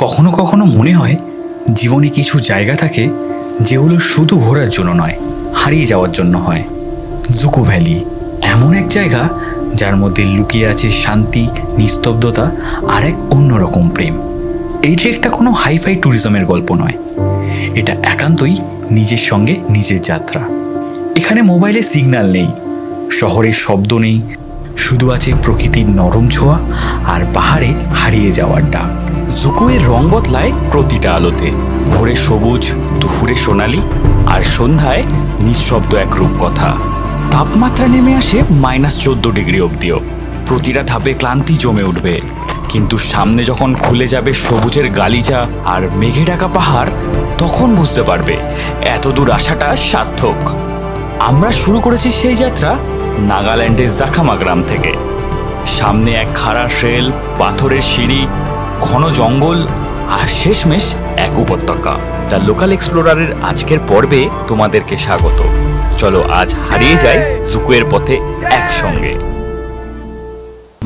কখনো কখনো মনে হয় জীবনে কিছু জায়গা থাকে যেগুলো শুধু ঘোরার জন্য নয়, হারিয়ে যাওয়ার জন্য হয়। জুকো ভ্যালি এমন এক জায়গা যার মধ্যে লুকিয়ে আছে শান্তি, নিস্তব্ধতা আর এক অন্যরকম প্রেম। এই ট্রেকটা কোনো হাইফাই ট্যুরিজমের গল্প নয়, এটা একান্তই নিজের সঙ্গে নিজের যাত্রা। এখানে মোবাইলে সিগন্যাল নেই, শহরের শব্দ নেই, শুধু আছে প্রকৃতির নরম ছোঁয়া আর পাহাড়ে হারিয়ে যাওয়ার ডাক। জুকোয়ের রং বদলায় প্রতিটা আলোতে, ভোরে সবুজ, দুপুরে সোনালি আর সন্ধ্যায় নিঃশব্দ এক রূপকথা। তাপমাত্রা নেমে আসে -14 ডিগ্রি অবধিও, প্রতিটা ধাপে ক্লান্তি জমে উঠবে, কিন্তু সামনে যখন খুলে যাবে সবুজের গালিচা আর মেঘে ঢাকা পাহাড়, তখন বুঝতে পারবে এত দূর আসাটা সার্থক। আমরা শুরু করেছি সেই যাত্রা নাগাল্যান্ডের জাখামা গ্রাম থেকে। সামনে এক খাড়া ট্রেল, পাথরের সিঁড়ি, ঘন জঙ্গল আর শেষমেশ এক উপত্যকা। দ্য লোকাল এক্সপ্লোরারের আজকের পর্বে তোমাদেরকে স্বাগত। চলো আজ হারিয়ে যাই জুকোয়ের পথে একসঙ্গে।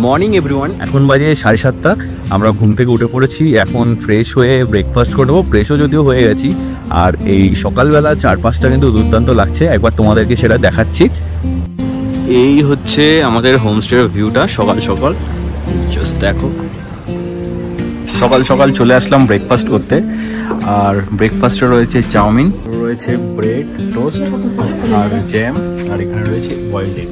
মর্নিং এভরিওয়ান, এখন বাজে 7:30। আমরা ঘুম থেকে উঠে পড়েছি, এখন ফ্রেশ হয়ে ব্রেকফাস্ট করবো। ফ্রেশও যদিও হয়ে গেছি, আর এই সকালবেলা 4-5টা কিন্তু দুর্দান্ত লাগছে। একবার তোমাদেরকে সেটা দেখাচ্ছি। এই হচ্ছে আমাদের হোমস্টের ভিউটা সকাল সকাল, জাস্ট দেখো। সকাল সকাল চলে আসলাম ব্রেকফাস্ট করতে, আর ব্রেকফাস্টে রয়েছে চাউমিন, রয়েছে ব্রেড টোস্ট আর জ্যাম, আর এখানে রয়েছে বয়েলড এগ।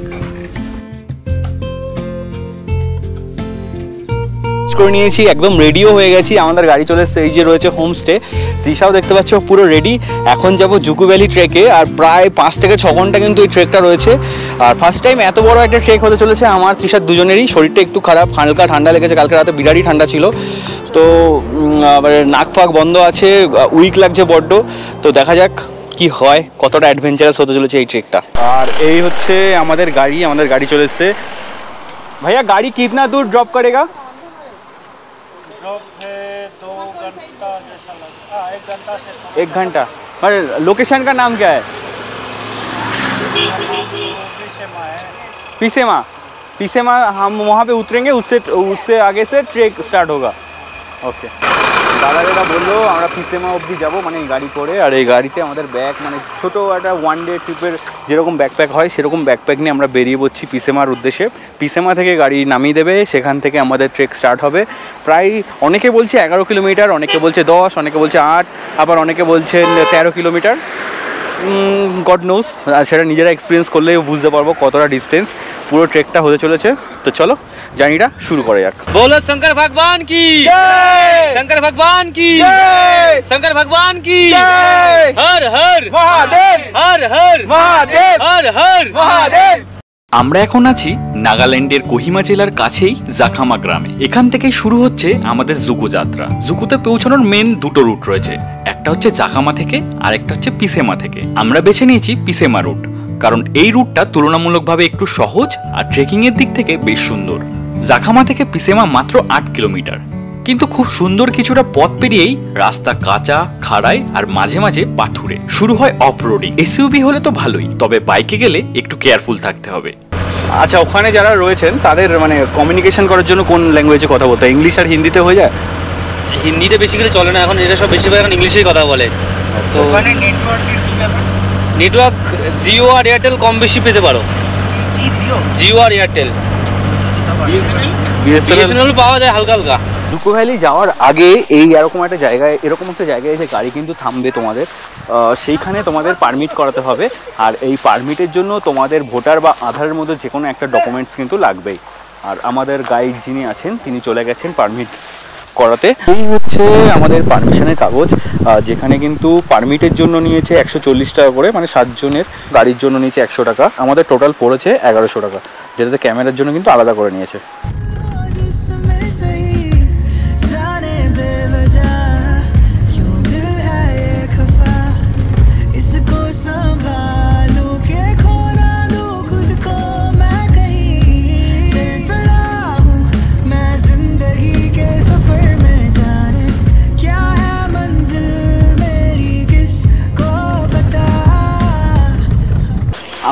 করে নিয়েছি, একদম রেডিও হয়ে গেছি। আমাদের গাড়ি চলে এসেছে, এই যে রয়েছে হোমস্টে। তৃষাও দেখতে পাচ্ছ পুরো রেডি। এখন যাব জুকো ভ্যালি ট্রেকে, আর প্রায় 5 থেকে 6 ঘন্টা কিন্তু এই ট্রেকটা রয়েছে। আর ফার্স্ট টাইম এত বড় একটা ট্রেক হতে চলেছে আমার, তৃষার দুজনেরই। শরীরটা একটু খারাপ, হালকা ঠান্ডা লেগেছে, কালকে রাতে বিরাটই ঠান্ডা ছিল, তো নাক ফাক বন্ধ আছে, উইক লাগছে বড্ড। তো দেখা যাক কি হয়, কতটা অ্যাডভেঞ্চারাস হতে চলেছে এই ট্রেকটা। আর এই হচ্ছে আমাদের গাড়ি চলে এসছে। ভাইয়া গাড়ি কিতনা দূর ড্রপ করেগা? 1 घंटा। पर लोकेशन का नाम क्या है? पीसेमा। हम वहाँ पे उतरेंगे, उससे आगे से ट्रेक स्टार्ट होगा। ओके। দাদা যেটা বললো আমরা পিসেমা অবধি যাবো, মানে এই গাড়ি করে। আর এই গাড়িতে আমাদের ব্যাগ, মানে ছোটো একটা 1 ডে ট্রিপের যেরকম ব্যাকপ্যাক হয় সেরকম ব্যাকপ্যাক নিয়ে আমরা বেরিয়ে পড়ছি পিসেমার উদ্দেশ্যে। পিসেমা থেকে গাড়ি নামিয়ে দেবে, সেখান থেকে আমাদের ট্রেক স্টার্ট হবে। প্রায় অনেকে বলছে 11 কিলোমিটার, অনেকে বলছে 10, অনেকে বলছে 8, আবার অনেকে বলছেন 13 কিলোমিটার। গড নোস, সেটা নিজেরা এক্সপিরিয়েন্স করলেই বুঝতে পারবো কতটা ডিস্টেন্স পুরো ট্রেকটা হতে চলেছে। তো চলো জার্নিটা শুরু করে যাক। बोलो शंकर भगवान की जय, शंकर भगवान की जय, शंकर भगवान की जय। हर हर महादेव, हर हर महादेव, हर हर महादेव। আমরা এখন আছি নাগাল্যান্ডের কোহিমা জেলার কাছেই জাখামা গ্রামে। এখান থেকে শুরু হচ্ছে আমাদের জুকো যাত্রা। জুকোতে পৌঁছানোর মেন 2টো রুট রয়েছে, একটা হচ্ছে জাখামা থেকে আর একটা হচ্ছে পিসেমা থেকে। আমরা বেছে নিয়েছি পিসেমা রুট, কারণ এই রুটটা তুলনামূলকভাবে একটু সহজ আর ট্রেকিং এর দিক থেকে বেশ সুন্দর। জাখামা থেকে পিসেমা মাত্র 8 কিলোমিটার, কিন্তু খুব সুন্দর কিছুটা পথ পেরিয়েই রাস্তা কাঁচা, খাড়াই আর মাঝে মাঝে পাথুরে। শুরু হয় অফ রোডিং। এসইউভি হলে তো ভালোই, তবে বাইকে গেলে একটু কেয়ারফুল থাকতে হবে। আচ্ছা, ওখানে যারা রয়েছেন তাদের মানে কমিউনিকেশন করার জন্য কোন ল্যাঙ্গুয়েজে কথা বলতে হয়? ইংলিশ আর হিন্দিতে হয়ে যায়? হিন্দিতে বেসিক্যালি চলে না এখন, এটা সব বেশিরভাগ এখন ইংলিশেই কথা বলে। তো ওখানে নেটওয়ার্ক জিও আর এয়ারটেল কম বেশি পেতে পারো। জিও আর এয়ারটেল, বিএসএনএল পাওয়া যায় হালকা হালকা। জুকো ভ্যালি যাওয়ার আগে এরকম একটা জায়গায় এসে গাড়ি কিন্তু থামবে তোমাদের, সেইখানে তোমাদের পারমিট করাতে হবে। আর এই পারমিটের জন্য তোমাদের ভোটার বা আধারের মধ্যে যে কোনো একটা ডকুমেন্টস কিন্তু লাগবেই। আর আমাদের গাইড যিনি আছেন তিনি চলে গেছেন পারমিট করাতে। এই হচ্ছে আমাদের পারমিশনের কাগজ, যেখানে কিন্তু পারমিটের জন্য নিয়েছে 140 টাকা করে, মানে 7 জনের। গাড়ির জন্য নিয়েছে 100 টাকা। আমাদের টোটাল পড়েছে 1100 টাকা, যেটাতে ক্যামেরার জন্য কিন্তু আলাদা করে নিয়েছে।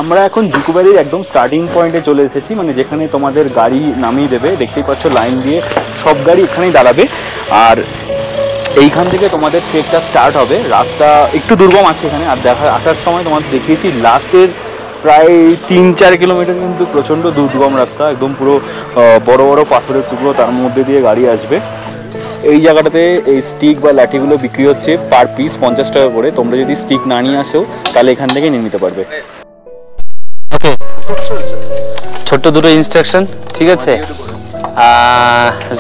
আমরা এখন জুকো ভ্যালির একদম স্টার্টিং পয়েন্টে চলে এসেছি, মানে যেখানে তোমাদের গাড়ি নামিয়ে দেবে। দেখতেই পাচ্ছ লাইন দিয়ে সব গাড়ি এখানেই দাঁড়াবে। আর এইখান থেকে তোমাদের ট্রেকটা স্টার্ট হবে। রাস্তা একটু দুর্গম আছে এখানে, আর আসার সময় তোমাদের দেখিয়েছি লাস্টের প্রায় 3-4 কিলোমিটার কিন্তু প্রচণ্ড দুর্গম রাস্তা, একদম পুরো বড় বড় পাথরের টুকরো, তার মধ্যে দিয়ে গাড়ি আসবে। এই জায়গাটাতে এই স্টিক বা লাঠিগুলো বিক্রি হচ্ছে পার পিস 50 টাকা করে। তোমরা যদি স্টিক না নিয়ে আসো তাহলে এখান থেকে নিয়ে নিতে পারবে। ওকে, ছোট্ট দুটো ইনস্ট্রাকশন, ঠিক আছে?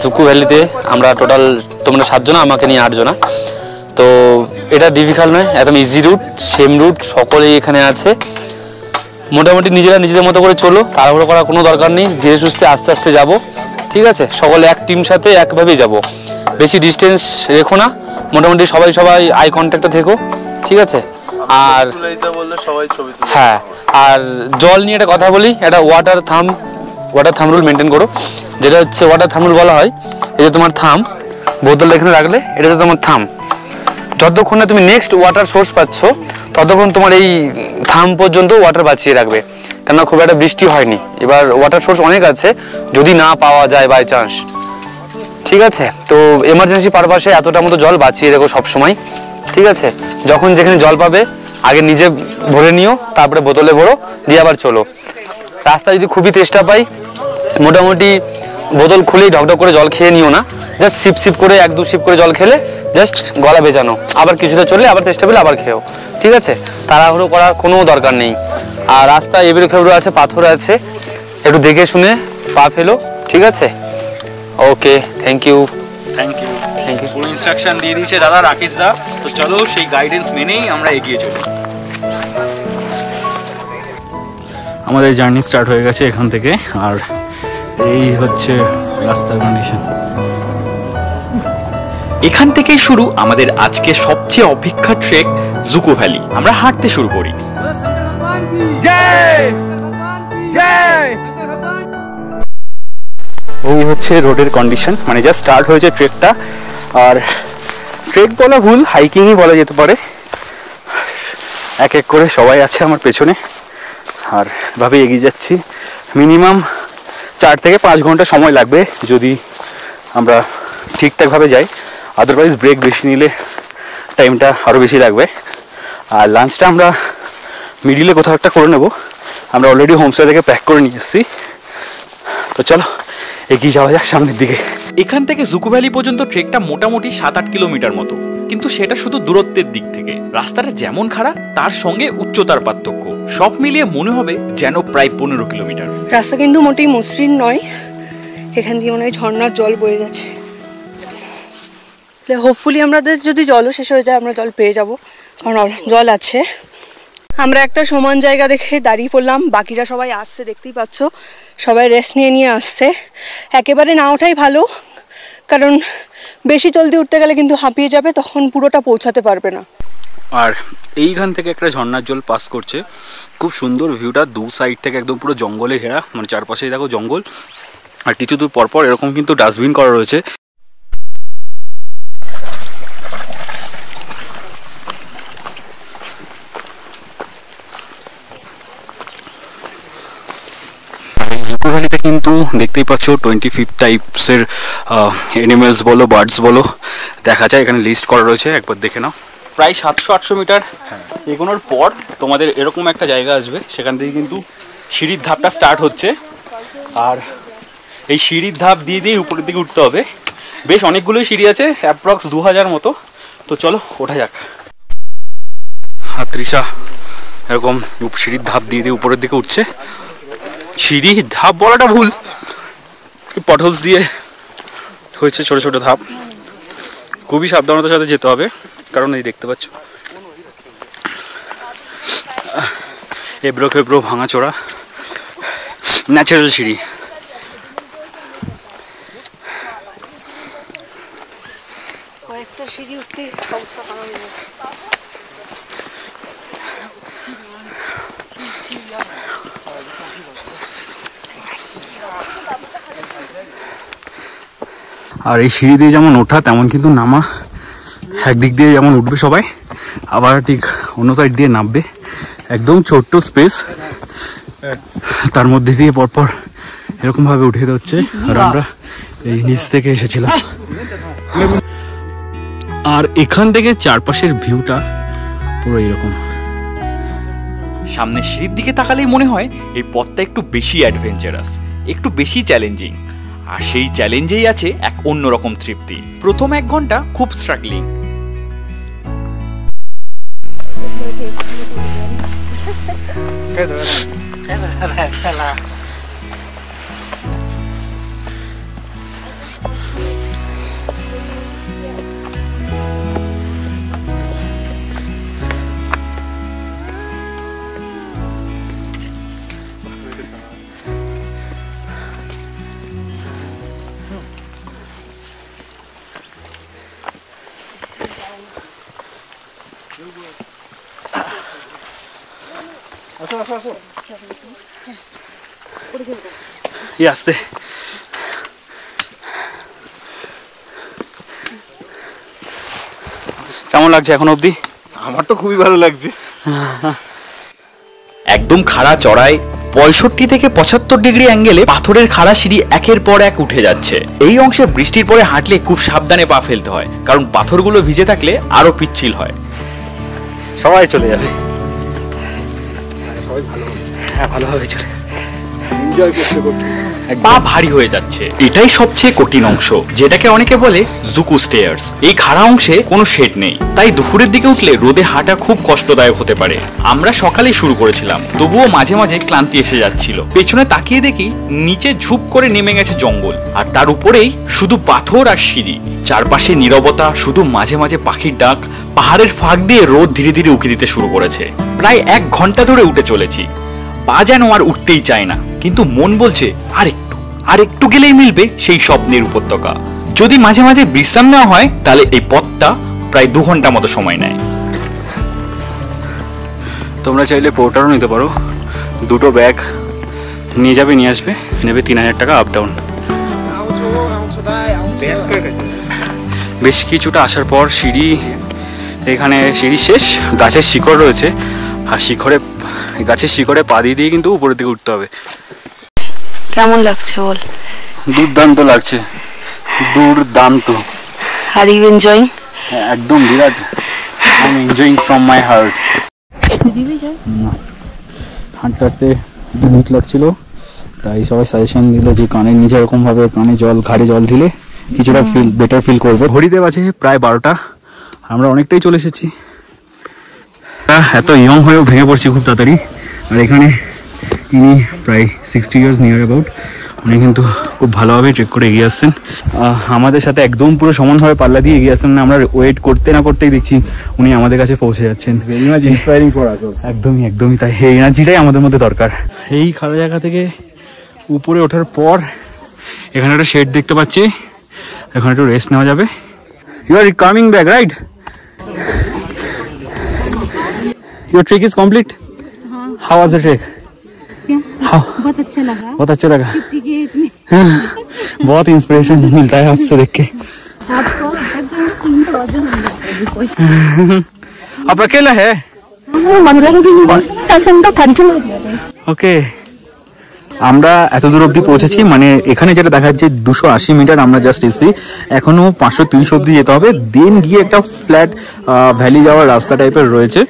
জুকু ভ্যালিতে আমরা টোটাল তোমরা 7 জন, আমাকে নিয়ে 8 জনা। তো এটা ডিফিকাল্ট নয়, একদম ইজি রুট, সেম রুট, সকলেই এখানে আছে। মোটামুটি নিজেরা নিজেদের মতো করে চলো, তাড়াহুড়ো করার কোনো দরকার নেই, ধীরে সুস্থে আস্তে আস্তে যাবো, ঠিক আছে? সকলে এক টিম সাথে একভাবেই যাব, বেশি ডিস্টেন্স রেখো না, মোটামুটি সবাই আই কন্ট্যাক্টে থেকো, ঠিক আছে? আর হ্যাঁ, আর জল নিয়ে একটা কথা বলি, একটা ওয়াটার থাম রুল মেনটেন করো। যেটা হচ্ছে ওয়াটার থাম রুল বলা হয়, এই যে তোমার থাম, বোতলটা এখানে রাখলে এটা হচ্ছে তোমার থাম। যতক্ষণ না তুমি নেক্সট ওয়াটার সোর্স পাচ্ছ ততক্ষণ তোমার এই থাম পর্যন্ত ওয়াটার বাঁচিয়ে রাখবে, কেননা খুব একটা বৃষ্টি হয়নি, এবার ওয়াটার সোর্স অনেক আছে, যদি না পাওয়া যায় বাই চান্স, ঠিক আছে? তো এমার্জেন্সি পারপাসে এতটা মতো জল বাঁচিয়ে রেখো সবসময়, ঠিক আছে? যখন যেখানে জল পাবে আগে নিজে ভরে নিও, তারপরে বোতলে ভরো, দিয়ে আবার চলো। রাস্তায় যদি খুবই তেষ্টা পাই, মোটামুটি বোতল খুলেই ঢকঢক করে জল খেয়ে নিও না, জাস্ট সিপ করে 1-2 সিপ করে জল খেলে জাস্ট গলা ভেজানো, আবার কিছুটা চললে আবার তেষ্টা পেলে আবার খেও, ঠিক আছে? তাড়াহুড়ো করার কোনো দরকার নেই। আর রাস্তায় এবড়ো খেবড়ো আছে, পাথর আছে, একটু দেখে শুনে পা ফেলো, ঠিক আছে? ওকে, থ্যাংক ইউ। পুরো ইনস্ট্রাকশন দিয়ে দিয়েছে দাদা রাকেশ দা। তো চলো সেই গাইডেন্স মেনেই আমরা এগিয়ে চলি। আমাদের জার্নি স্টার্ট হয়ে গেছে এখান থেকে, আর এই হচ্ছে রাস্তার কন্ডিশন। এখান থেকেই শুরু আমাদের আজকে সবচেয়ে অপেক্ষা ট্রেক জুকু ভ্যালি। আমরা হাঁটতে শুরু করি। এই হচ্ছে রোডের কন্ডিশন, মানে যা স্টার্ট হয়েছে ট্রেকটা। আর ট্রেক বলা ভুল, হাইকিংই বলা যেতে পারে। এক এক করে সবাই আছে আমার পেছনে, আর এভাবে এগিয়ে যাচ্ছি। মিনিমাম 4 থেকে 5 ঘন্টা সময় লাগবে যদি আমরা ঠিকঠাকভাবে যাই, আদারওয়াইজ ব্রেক বেশি নিলে টাইমটা আরও বেশি লাগবে। আর লাঞ্চটা আমরা মিডিলে কোথাও একটা করে নেব, আমরা অলরেডি হোমস্টে থেকে প্যাক করে নিয়ে এসেছি। তো চলো এগিয়ে যাওয়া যাক সামনের দিকে। এখান থেকে জুকু ভ্যালি পর্যন্ত ট্রেকটা মোটামুটি 7-8 কিলোমিটার মতো, কিন্তু সেটা শুধু দূরত্বের দিক থেকে। রাস্তাটা যেমন খারাপ তার সঙ্গে উচ্চতার পার্থক্য, সব মিলিয়ে মনে হবে যেন প্রায় 15 কিলোমিটার। রাস্তা কিন্তু মোটেই মসৃণ নয়, এখান দিয়ে মনে হয় ঝর্ণার জল বয়ে যাচ্ছে। হোপফুলি আমাদের যদি জলও শেষ হয়ে যায় আমরা জল পেয়ে যাব, কারণ জল আছে। আমরা একটা সমান জায়গা দেখে দাঁড়িয়ে পড়লাম, বাকিরা সবাই আসছে, দেখতেই পাচ্ছ সবাই রেস্ট নিয়ে আসছে। একেবারে না ওঠাই ভালো, কারণ বেশি জলদি উঠতে গেলে কিন্তু হাঁপিয়ে যাবে, তখন পুরোটা পৌঁছাতে পারবে না। আর এইখান থেকে একটা ঝর্ণার জল পাস করছে, খুব সুন্দর ভিউটা, 2 সাইড থেকে একদম পুরো জঙ্গলে ঘেরা, মানে চারপাশেই দেখো জঙ্গল, আর কিছু দূর পরপর এরকম কিন্তু ডাস্টবিন করা রয়েছে। জুকু ভ্যালিতে কিন্তু দেখতেই পাচ্ছ 25 টাইপসের অ্যানিমেলস বলো, বার্ডস বলো দেখা যায়, এখানে লিস্ট করা রয়েছে, একবার দেখে নাও। প্রায় 700-800 মিটার এগোনোর পর তোমাদের এরকম একটা জায়গা আসবে, সেখান থেকে কিন্তু সিঁড়ির ধাপটা স্টার্ট হচ্ছে। আর এই সিঁড়ির ধাপ দিয়ে দিয়ে উপরের দিকে উঠতে হবে, বেশ অনেকগুলোই সিঁড়ি আছে, অ্যাপ্রক্স 2000 মতো। তো চলো ওঠা যাক। আর তৃষা এরকম সিঁড়ির ধাপ দিয়ে দিয়ে উপরের দিকে উঠছে। সিঁড়ি ধাপ বলাটা ভুল, পটহোলস দিয়ে হয়েছে ছোট ছোট ধাপ, খুবই সাবধানতার সাথে যেতে হবে, কারণ এই দেখতে পাচ্ছ এবড়ো খেবড়ো ভাঙাচোরা ন্যাচারাল সিঁড়ি। কয়েকটা সিঁড়ি উঠতে অবস্থা খারাপ হয়ে যাচ্ছে। আর এই সিঁড়ি দিয়ে যেমন ওঠা তেমন কিন্তু নামা, একদিক দিয়ে যেমন উঠবে সবাই, আবার ঠিক অন্য সাইড দিয়ে নামবে। একদম ছোট্ট স্পেস, তার মধ্যে দিয়ে পরপর এরকমভাবে উঠে যেতে হচ্ছে। আর আমরা এই নিচ থেকে এসেছিলাম। আর এখান থেকে চারপাশের ভিউটা পুরো এরকম। সামনে সিঁড়ির দিকে তাকালেই মনে হয় এই পথটা একটু বেশি অ্যাডভেঞ্চারাস, একটু বেশি চ্যালেঞ্জিং। আর সেই চ্যালেঞ্জেই আছে এক অন্যরকম তৃপ্তি। প্রথম 1 ঘন্টা খুব স্ট্রাগলিং, আস্তে কেমন লাগছে এখন অবধি? আমার তো খুবই ভালো লাগছে। একদম খাড়া চড়াই 65 থেকে 75 ডিগ্রি অ্যাঙ্গেলে পাথরের খাড়া সিঁড়ি একের পর এক উঠে যাচ্ছে। এই অংশে বৃষ্টির পরে হাঁটলে খুব সাবধানে পা ফেলতে হয়, কারণ পাথরগুলো ভিজে থাকলে আরো পিচ্ছিল হয়। সবাই চলে যাবে, হ্যাঁ ভালোভাবে চলে এনজয় করতে করতে পা ভারী হয়ে যাচ্ছে। এটাই সবচেয়ে কঠিন অংশ, যেটাকে অনেকে বলে জুকু স্টেয়ার্স। এই খাড়া অংশে কোনো শেড নেই, তাই দুপুরের দিকে উঠলে রোদে হাঁটা খুব কষ্টদায়ক হতে পারে। আমরা সকালেই শুরু করেছিলাম, তবুও মাঝে মাঝে ক্লান্তি এসে যাচ্ছিল। পেছনে তাকিয়ে দেখি নিচে ঝুপ করে নেমে গেছে জঙ্গল, আর তার উপরেই শুধু পাথর আর সিঁড়ি। চারপাশে নীরবতা, শুধু মাঝে মাঝে পাখির ডাক। পাহাড়ের ফাঁক দিয়ে রোদ ধীরে ধীরে উঁকি দিতে শুরু করেছে। প্রায় 1 ঘন্টা ধরে উঠে চলেছি, পা যেন আর উঠতেই চায় না, কিন্তু মন বলছে আর একটু গেলেই মিলবে সেই স্বপ্নের উপত্যকা। যদি মাঝে মাঝে বিশ্রাম নেওয়া হয়, তাহলে এই পথটা প্রায় 2 ঘন্টা মতো সময় নেয়। তোমরা চাইলে পোর্টারও নিতে পারো, 2টো ব্যাগ নিয়ে যাবে, নিয়ে আসবে, নেবে 3000 টাকা আপ ডাউন। বেশ কিছুটা আসার পর সিঁড়ি, এখানে সিঁড়ি শেষ, গাছের শিকড় রয়েছে, আর গাছের শিকড়ে পা দিয়ে কিন্তু উপরের দিকে উঠতে হবে। কেমন লাগছে বল? দুর্দান্ত লাগছে, দুর্দান্ত। Are you enjoying? একদম বিরাট, I am enjoying from my heart. হাঁটতে হাঁটতে ভূত লাগছিল, তাই সবাই সাজেশন দিল যে কানের নিচে এরকমভাবে ঘাড়ে জল দিলে কিছুটা বেটার ফিল করবে। ঘড়িতে বাজে প্রায় 12টা, আমরা অনেকটাই চলে এসেছি। এত ইয়ং হয়েও ভেঙে পড়ছি খুব তাড়াতাড়ি। আর এখানে ইনি প্রায় 60 ইয়ার্স নিয়ার অ্যাবাউট, উনি কিন্তু খুব ভালোভাবে ট্রেক করে এগিয়ে আসছেন। আমাদের সাথে একদম পুরো সমানভাবে পাল্লা দিয়ে এগিয়ে আসছেন না, আমরা ওয়েট করতে না করতেই দেখছি উনি আমাদের কাছে পৌঁছে যাচ্ছেন। একদমই তাই, এই এনার্জিটাই আমাদের মধ্যে দরকার। এই খাড়া জায়গা থেকে উপরে ওঠার পর এখানে একটা শেড দেখতে পাচ্ছি, এখানে একটু রেস্ট নেওয়া যাবে। You are coming back, right? Your trek is complete? हाँ. How was the trek? बहुत अच्छा लगा। बहुत इंस्पिरेशन मिलता है आपसे देख के। आप अकेला है? ओके, আমরা এত দূর অব্দি পৌঁছেছি, মানে এখানে যেটা দেখা যাচ্ছে 280 মিটার আমরা জাস্ট এসেছি, এখনো 530 অব্দি যেতে হবে, দেন গিয়ে একটা ফ্ল্যাট ভ্যালি যাওয়ার রাস্তা টাইপের রয়েছে।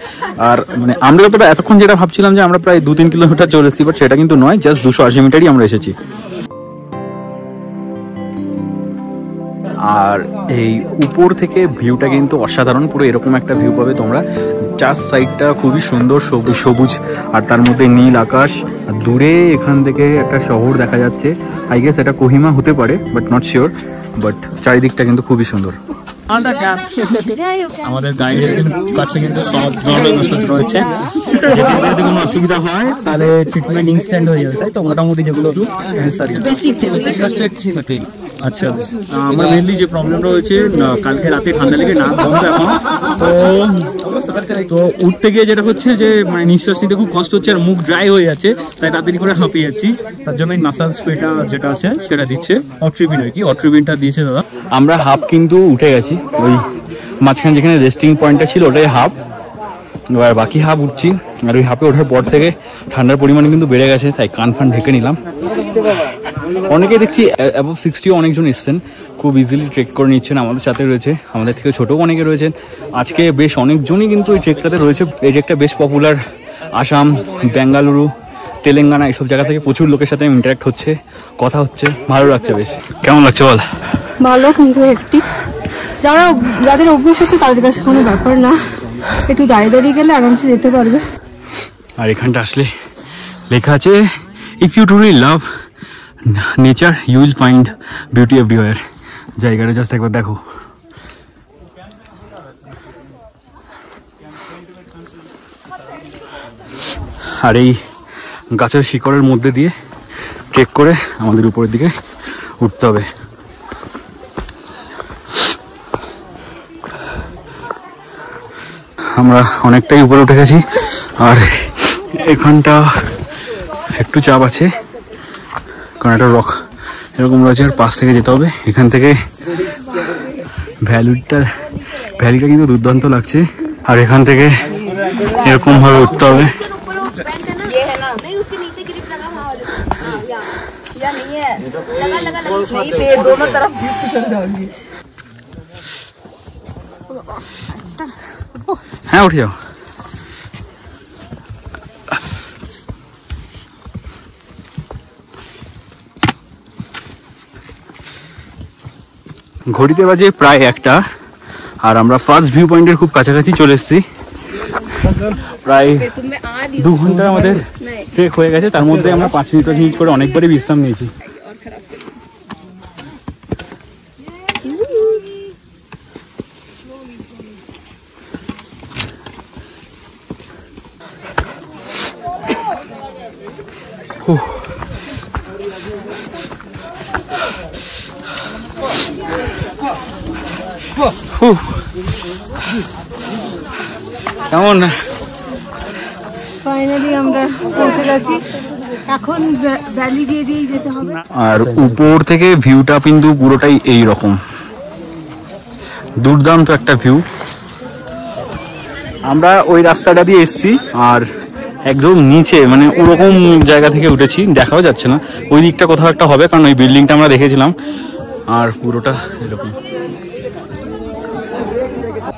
আর মানে আমরা যতটা এতক্ষণ যেটা ভাবছিলাম যে আমরা প্রায় 2-3 কিলোমিটার চলে এসেছি, বাট সেটা কিন্তু নয়, জাস্ট 280 মিটারই আমরা এসেছি। আর এই উপর থেকে ভিউটা কিন্তু অসাধারণ, পুরো এরকম একটা ভিউ পাবে তোমরা। চার সাইডটা খুবই সুন্দর, সবুজ, আর তার মধ্যে নীল আকাশ। আর দূরে এখান থেকে একটা শহর দেখা যাচ্ছে, আই গেস এটা কোহিমা হতে পারে, বাট নট শিওর। বাট চারিদিকটা কিন্তু খুবই সুন্দর। আমাদের গাইডের কাছে কিন্তু সব ধরনের ওষুধ রয়েছে, যদি কোনো অসুবিধা হয় তাহলে ট্রিটমেন্ট ইনস্ট্যান্ট হয়ে যাবে, তাই তো? মোটামুটি যেগুলো আচ্ছা, আমার মেনলি যে প্রবলেমটা হয়েছে, কালকে রাতে ঠান্ডা লেগে নাক বন্ধ এখন, তো উঠতে গিয়ে যেটা হচ্ছে যে মানে নিঃশ্বাস নিতে খুব কষ্ট হচ্ছে, আর মুখ ড্রাই হয়ে যাচ্ছে, তাই তাড়াতাড়ি করে হাঁপিয়ে যাচ্ছি। তার জন্য এই মাসাজ স্প্রেটা যেটা আছে সেটা দিচ্ছে, অট্রিবিনটা দিয়েছে দাদা। আমরা হাফ কিন্তু উঠে গেছি, ওই মাঝখানে যেখানে রেস্টিং পয়েন্টটা ছিল ওটাই হাফ, এবার বাকি হাফ উঠছি। আর ওই হাফে ওঠার পর থেকে ঠান্ডার পরিমাণ কিন্তু বেড়ে গেছে, তাই কান ফান ঢেকে নিলাম। অনেকে দেখছি অ্যাবভ 60 অনেকজন এসছেন, খুব ইজিলি ট্রেক করে নিচ্ছেন। আমাদের সাথে রয়েছে, আমাদের থেকে ছোটও অনেকে রয়েছেন। আজকে বেশ অনেকজনই কিন্তু এই ট্রেকটাতে রয়েছে। এই ট্রেকটা বেশ পপুলার। আসাম, বেঙ্গালুরু, তেলেঙ্গানা এইসব জায়গা থেকে প্রচুর লোকের সাথে ইন্টারাক্ট হচ্ছে, কথা হচ্ছে, ভালো লাগছে। বেশ কেমন লাগছে বল? ভালো, কিন্তু হেক্টিক। যাদের অভ্যেস হচ্ছে তাদের কাছে কোনো ব্যাপার না, একটু দাঁড়িয়ে দাঁড়িয়ে গেলে আরামসে যেতে পারবে। আর এখানটা আসলে লেখা আছে, if you truly love nature you will find beauty everywhere. জায়গাটা জাস্ট একবার দেখো। আর এই গাছের শিকড়ের মধ্যে দিয়ে ট্রেক করে আমাদের উপরের দিকে উঠতে হবে। আমরা অনেকটাই উপরে উঠে গেছি, আর এখানটা একটু চাপ আছে কারণ একটা রক এরকম রয়েছে, আর পাশ থেকে যেতে হবে। এখান থেকে ভ্যালিটা কিন্তু দুর্দান্ত লাগছে, আর এখান থেকে এরকমভাবে উঠতে হবে। হ্যাঁ, উঠে যাও। ঘড়িতে বাজে প্রায় 1টা, আর আমরা ফার্স্ট ভিউ পয়েন্টের খুব কাছাকাছি চলে এসেছি। প্রায় 2 ঘন্টা আমাদের ট্রেক হয়ে গেছে, তার মধ্যে আমরা 5 মিনিট করে অনেকবারই বিশ্রাম নিয়েছি। কেমন? ফাইনালি আমরা পৌঁছে গেছি, এখন ভ্যালি দিয়ে দিয়েই যেতে হবে। আর উপর থেকে ভিউটা কিন্তু পুরোটাই এই রকম দুর্দান্ত একটা ভিউ। আমরা ওই রাস্তাটা দিয়ে এসেছি, আর একদম নিচে মানে ওরকম জায়গা থেকে উঠেছি, দেখাও যাচ্ছে না ওই দিকটা কোথাও একটা হবে, কারণ ওই বিল্ডিংটা আমরা দেখেছিলাম। আর পুরোটা এরকম।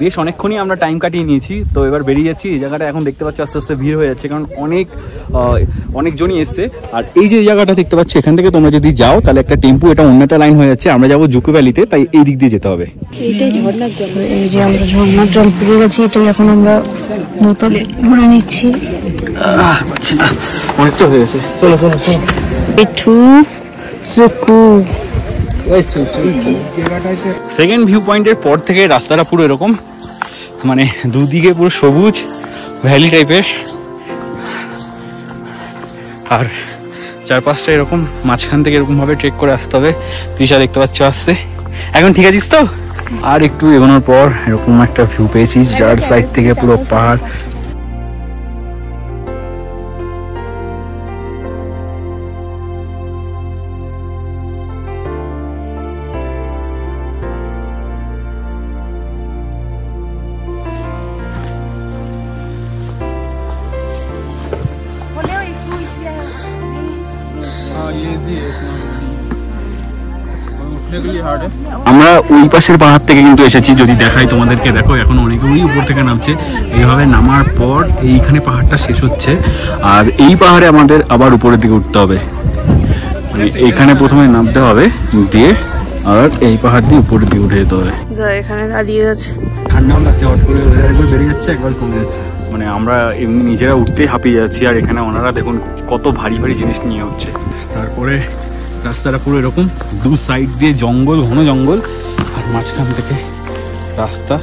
বেশ অনেকক্ষণই আমরা টাইম কাটিয়ে নিয়েছি, তো এবার বেরিয়ে যাচ্ছি। এই জায়গাটা এখন দেখতে পাচ্ছি আস্তে আস্তে ভিড় হয়ে যাচ্ছে, কারণ অনেকজনই এসছে। আর এই যে জায়গাটা দেখতে পাচ্ছি, এখান থেকে তোমরা যদি যাও তাহলে একটা টেম্পু, এটা অন্য একটা লাইন হয়ে যাচ্ছে। আমরা যাবো জুকো ভ্যালিতে, তাই এই দিক দিয়ে যেতে হবে। এইটাই ঝর্ণার জল, এই যে আমরা ঝর্ণার জল পেয়ে গেছি, এটাই এখন আমরা বোতলে ভরে নিচ্ছি। অনেকটা হয়ে গেছে, চলো চলো চলো। একটু জুকো সেকেন্ড ভিউ পয়েন্টের পর থেকে রাস্তাটা পুরো এরকম, মানে দুদিকে পুরো সবুজ ভ্যালি টাইপের, আর চারপাশটা এরকম। মাঝখান থেকে এরকম ভাবে ট্রেক করে আসতে হবে। তৃষা দেখতে পাচ্ছ আসছে। এখন ঠিক আছিস তো? আর একটু এগোনোর পর এরকম একটা ভিউ পেয়েছি, যার সাইড থেকে পুরো পাহাড়। আমরা ওই পাশের পাহাড় থেকে কিন্তু এসেছি, যদি দেখাই তোমাদেরকে। দেখো এখন অনেকে ওই উপর থেকে নামছে। এইভাবে নামার পর এইখানে পাহাড়টা শেষ হচ্ছে, আর এই পাহাড়ে আমাদের আবার উপরের দিকে উঠতে হবে। মানে এইখানে প্রথমে নামতে হবে, দিয়ে আর এই পাহাড় দিয়ে উপরের দিকে উঠে যেতে হবে। এখানে দাঁড়িয়ে আছে, ঠান্ডাও লাগছে, হট করে একবার বেড়ে যাচ্ছে, একবার কমে যাচ্ছে। মানে আমরা এমনি নিজেরা উঠতেই হাঁপিয়ে যাচ্ছি, আর এখানে ওনারা দেখুন কত ভারী ভারী জিনিস নিয়ে হচ্ছে। তারপরে রাস্তাটা পুরো এরকম, দু সাইড দিয়ে জঙ্গল, ঘন জঙ্গল, আর মাঝখান থেকে রাস্তা।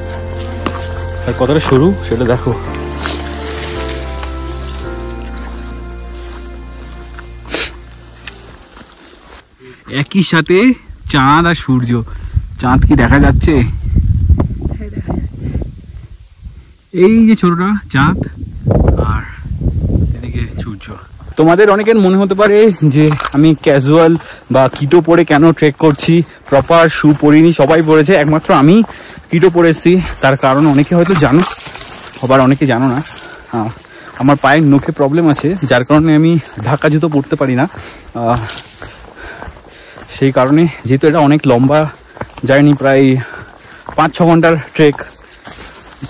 আর কতটা সরু সেটা দেখো। একই সাথে চাঁদ আর সূর্য। চাঁদ কি দেখা যাচ্ছে? এই যে ছোটটা চাঁদ, আর এদিকে সূর্য। তোমাদের অনেকের মনে হতে পারে যে আমি ক্যাজুয়াল বা কিটো পরে কেন ট্রেক করছি, প্রপার শু পরিনি। সবাই পরেছে, একমাত্র আমি কিটো পরেছি। তার কারণ অনেকে হয়তো জানো, আবার অনেকে জানো না। আমার পায়ের নখে প্রবলেম আছে, যার কারণে আমি ঢাকা জুতো পরতে পারি না। সেই কারণে, যেহেতু এটা অনেক লম্বা জার্নি প্রায় 5-6 ঘন্টার ট্রেক।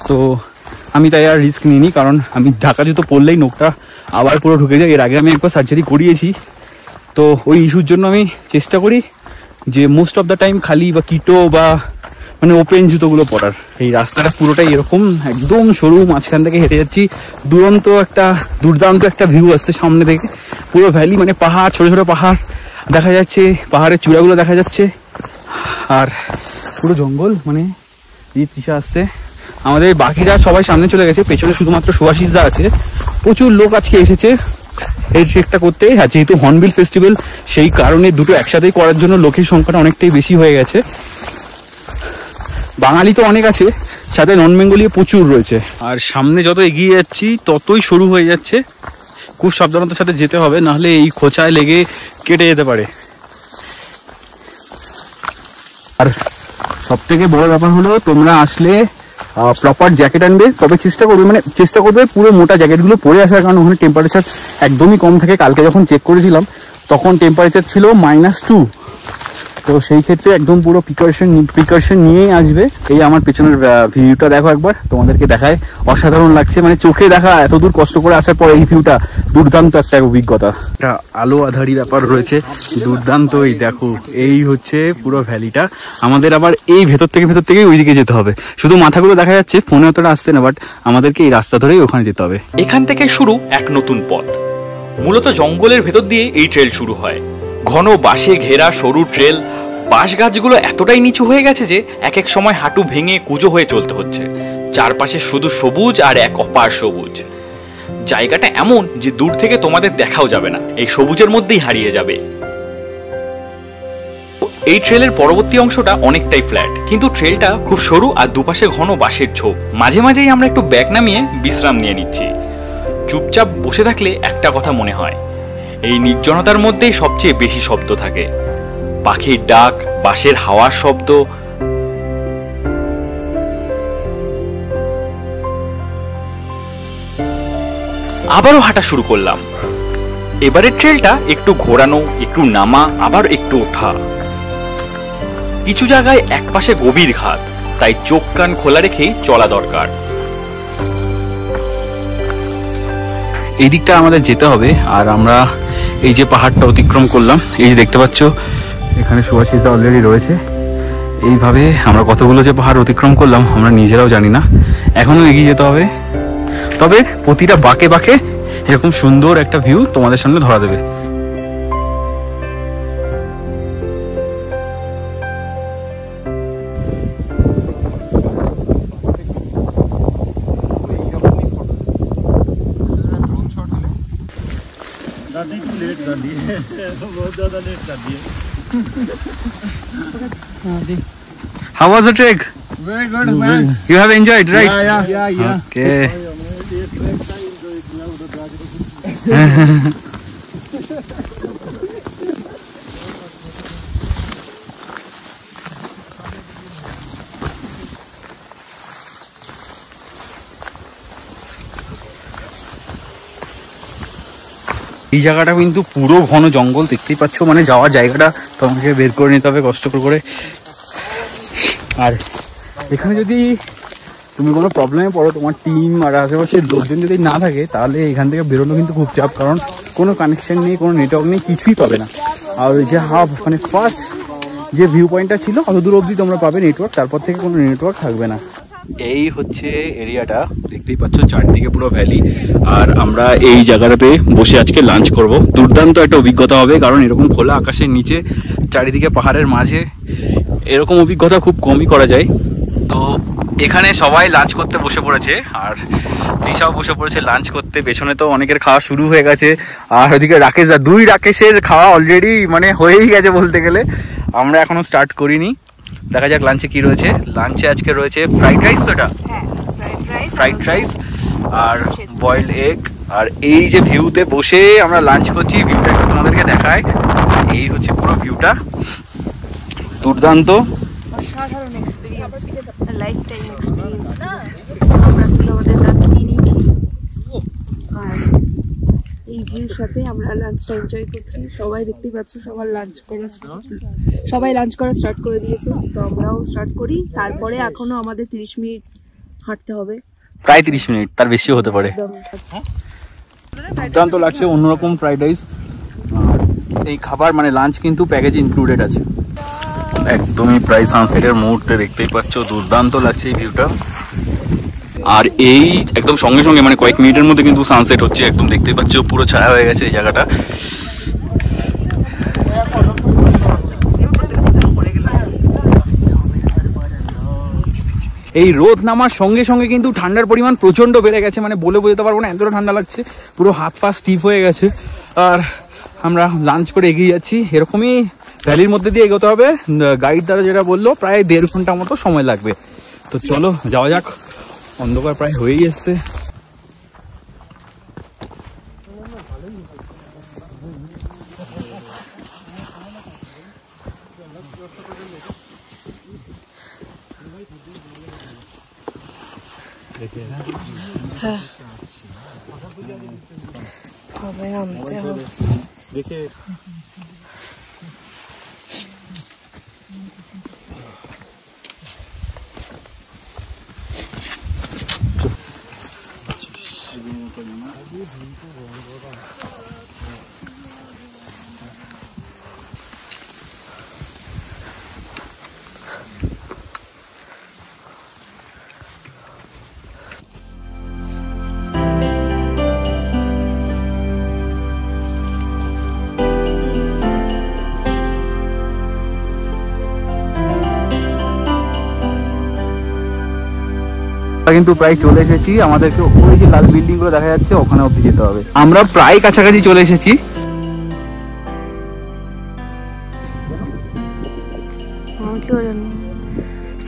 তো আমি তাই আর রিস্ক নিইনি, কারণ আমি ঢাকা জুতো পরলেই নোকটা আবার পুরো ঢুকে যায়। এর আগে আমি একবার সার্জারি করিয়েছি, তো ওই ইস্যুর জন্য আমি চেষ্টা করি যে মোস্ট অফ দ্য টাইম খালি বা কিটো বা মানে ওপেন জুতোগুলো পরার। এই রাস্তাটা পুরোটাই এরকম একদম সরু, মাঝখান থেকে হেঁটে যাচ্ছি। দুর্দান্ত একটা ভিউ আসছে সামনে থেকে, পুরো ভ্যালি, মানে পাহাড়, ছোট ছোট পাহাড় দেখা যাচ্ছে, পাহাড়ের চূড়াগুলো দেখা যাচ্ছে, আর পুরো জঙ্গল। মানে এই তৃষা আসছে, আমাদের বাকিরা সবাই সামনে চলে গেছে, পেছনে শুধুমাত্র সুভাষিসদা আছে। প্রচুর লোক আজকে এসেছে এই ট্রেকটা করতে, আর যেহেতু হর্নবিল ফেস্টিভ্যাল সেই কারণে দুটো একসাথেই করার জন্য লোকের সংখ্যাটা অনেকটাই বেশি হয়ে গেছে। বাঙালি তো অনেক আছে, সাথে নন বেঙ্গলিও প্রচুর রয়েছে। আর সামনে যত এগিয়ে যাচ্ছি ততই সরু হয়ে যাচ্ছে, খুব সাবধানতার সাথে যেতে হবে, নাহলে এই খোঁচায় লেগে কেটে যেতে পারে। আর সব থেকে বড় ব্যাপার হলো, তোমরা আসলে প্রপার জ্যাকেট আনবে, তবে চেষ্টা করবে পুরো মোটা জ্যাকেটগুলো পরে আসার, কারণ ওখানে টেম্পারেচার একদমই কম থাকে। কালকে যখন চেক করেছিলাম তখন টেম্পারেচার ছিল -2, তো সেই ক্ষেত্রে একদম পুরো প্রিকশন নিয়েই আসবে। এই আমার পেছনের ভিউটা দেখো একবার, তোমাদেরকে দেখায়, অসাধারণ লাগছে। মানে চোখে দেখা, এত দূর কষ্ট করে আসার পর এই ভিউটা দুর্দান্ত একটা অভিজ্ঞতা। একটা আলো আধারি ব্যাপার রয়েছে, দুর্দান্ত। এই দেখো, এই হচ্ছে পুরো ভ্যালিটা। আমাদের আবার এই ভেতর থেকেই ওইদিকে যেতে হবে। শুধু মাথাগুলো দেখা যাচ্ছে, ফোনে অতটা আসছে না, বাট আমাদেরকে এই রাস্তা ধরেই ওখানে যেতে হবে। এখান থেকে শুরু এক নতুন পথ। মূলত জঙ্গলের ভেতর দিয়ে এই ট্রেল শুরু হয়। ঘন বাঁশে ঘেরা সরু ট্রেল, বাঁশ গাছগুলো এতটাই নিচু হয়ে গেছে যে এক এক সময় হাঁটু ভেঙে কুঁজো হয়ে চলতে হচ্ছে। চারপাশে শুধু সবুজ আর এক অপার সবুজ। জায়গাটা এমন যে দূর থেকে তোমাদের দেখাও যাবে না, এই সবুজের মধ্যেই হারিয়ে যাবে। এই ট্রেলের পরবর্তী অংশটা অনেকটাই ফ্ল্যাট, কিন্তু ট্রেলটা খুব সরু আর দুপাশে ঘন বাঁশের ঝোপ। মাঝে মাঝেই আমরা একটু ব্যাগ নামিয়ে বিশ্রাম নিয়ে নিচ্ছি। চুপচাপ বসে থাকলে একটা কথা মনে হয়, এই নির্জনতার মধ্যেই সবচেয়ে বেশি শব্দ থাকে। পাখির ডাক, বাঁশের হাওয়ার শব্দ। আবারও হাঁটা শুরু করলাম। এবারের ট্রেলটা একটু ঘোরানো, একটু নামা, আবার একটু ওঠা। কিছু জায়গায় একপাশে গভীর ঘাত, তাই চোখ কান খোলা রেখেই চলা দরকার। এই দিকটা আমাদের যেতে হবে। আর আমরা এই যে পাহাড়টা অতিক্রম করলাম, এই যে দেখতে পাচ্ছ এখানে সুভাষিসদা অলরেডি রয়েছে। এইভাবে আমরা কতগুলো যে পাহাড় অতিক্রম করলাম আমরা নিজেরাও জানি না, এখনো এগিয়ে যেতে হবে। তবে প্রতিটা বাঁকে বাঁকে এরকম সুন্দর একটা ভিউ তোমাদের সামনে ধরা দেবে। How was the trek? Very good, man. You have enjoyed, right? Yeah. Okay. এই জায়গাটা কিন্তু পুরো ঘন জঙ্গল, দেখতেই পাচ্ছ। মানে যাওয়ার জায়গাটা তোমাকে বের করে নিতে হবে কষ্ট করে। আর এখানে যদি তুমি কোনো প্রবলেমে পড়ো, তোমার টিম আর আশেপাশের লোকজন যদি না থাকে, তাহলে এখান থেকে বেরোনো কিন্তু খুব চাপ, কারণ কোনো কানেকশন নেই, কোনো নেটওয়ার্ক নেই, কিছুই পাবে না। আর ওই যে মানে ফার্স্ট যে ভিউ পয়েন্টটা ছিল অত দূর অবধি তোমরা পাবে নেটওয়ার্ক, তারপর থেকে কোনো নেটওয়ার্ক থাকবে না। এই হচ্ছে এরিয়াটা, দেখতেই পাচ্ছ চারদিকে পুরো ভ্যালি। আর আমরা এই জায়গাটাতে বসে আজকে লাঞ্চ করব। দুর্দান্ত একটা অভিজ্ঞতা হবে, কারণ এরকম খোলা আকাশের নিচে চারিদিকে পাহাড়ের মাঝে এরকম অভিজ্ঞতা খুব কমই করা যায়। তো এখানে সবাই লাঞ্চ করতে বসে পড়েছে, আর তৃষাও বসে পড়েছে লাঞ্চ করতে। পেছনে তো অনেকের খাওয়া শুরু হয়ে গেছে, আর ওদিকে রাকেশের খাওয়া অলরেডি মানে হয়েই গেছে বলতে গেলে। আমরা এখনো স্টার্ট করিনি, দেখা যাক লাঞ্চে কি রয়েছে। লাঞ্চে আজকে রয়েছে ফ্রাইড রাইস, তো এটা ফ্রাইড রাইস আর বয়েলড এগ। আর এই যে ভিউতে বসে আমরা লাঞ্চ করছি, ভিউটা একটু তোমাদেরকে দেখায়। এই হচ্ছে পুরো ভিউটা, দুর্দান্ত, অসাধারণ এক্সপিরিয়েন্স, লাইফ টাইম এক্সপিরিয়েন্স। আমরা আমাদের লাঞ্চ নিয়ে নিয়েছি, আর এই ভিউ সাথে আমরা লাঞ্চটা এনজয় করছি। সবাই দেখতেই পাচ্ছ সবাই লাঞ্চ করা স্টার্ট করে দিয়েছে, তো আমরাও স্টার্ট করি। তারপরে এখনো আমাদের 30 মিনিট হাঁটতে হবে, প্রায় 30 মিনিট, তার বেশিও হতে পারে। দুর্দান্ত লাগছে, অন্যরকম ফ্রাইড রাইস। আর এই খাবার মানে লাঞ্চ কিন্তু প্যাকেজ ইনক্লুডেড আছে। একদমই প্রায় সানসেটের মুহূর্তে দেখতেই পাচ্ছ, দুর্দান্ত লাগছে এই ভিউটা। আর এই একদম সঙ্গে সঙ্গে মানে কয়েক মিনিটের মধ্যে কিন্তু সানসেট হচ্ছে, একদম দেখতেই পাচ্ছ পুরো ছায়া হয়ে গেছে এই জায়গাটা। এই রোদ নামার সঙ্গে সঙ্গে কিন্তু ঠান্ডার পরিমাণ প্রচন্ড বেড়ে গেছে, মানে বলে বোঝাতে পারবো না এতটা ঠান্ডা লাগছে, পুরো হাত পা স্টিফ হয়ে গেছে। আর আমরা লাঞ্চ করে এগিয়ে যাচ্ছি, এরকমই ভ্যালির মধ্যে দিয়ে এগোতে হবে। গাইড দ্বারা যেটা বললো প্রায় 1.5 ঘন্টা মতো সময় লাগবে। তো চলো যাওয়া যাক, অন্ধকার প্রায় হয়েই এসছে। কবে নামতে হবে দেখে কিন্তু প্রায় চলে এসেছি, আমাদেরকে ওই যে লাল বিল্ডিং গুলো দেখা যাচ্ছে ওখানে অব্দি যেতে হবে। আমরা প্রায় কাছাকাছি চলে এসেছি।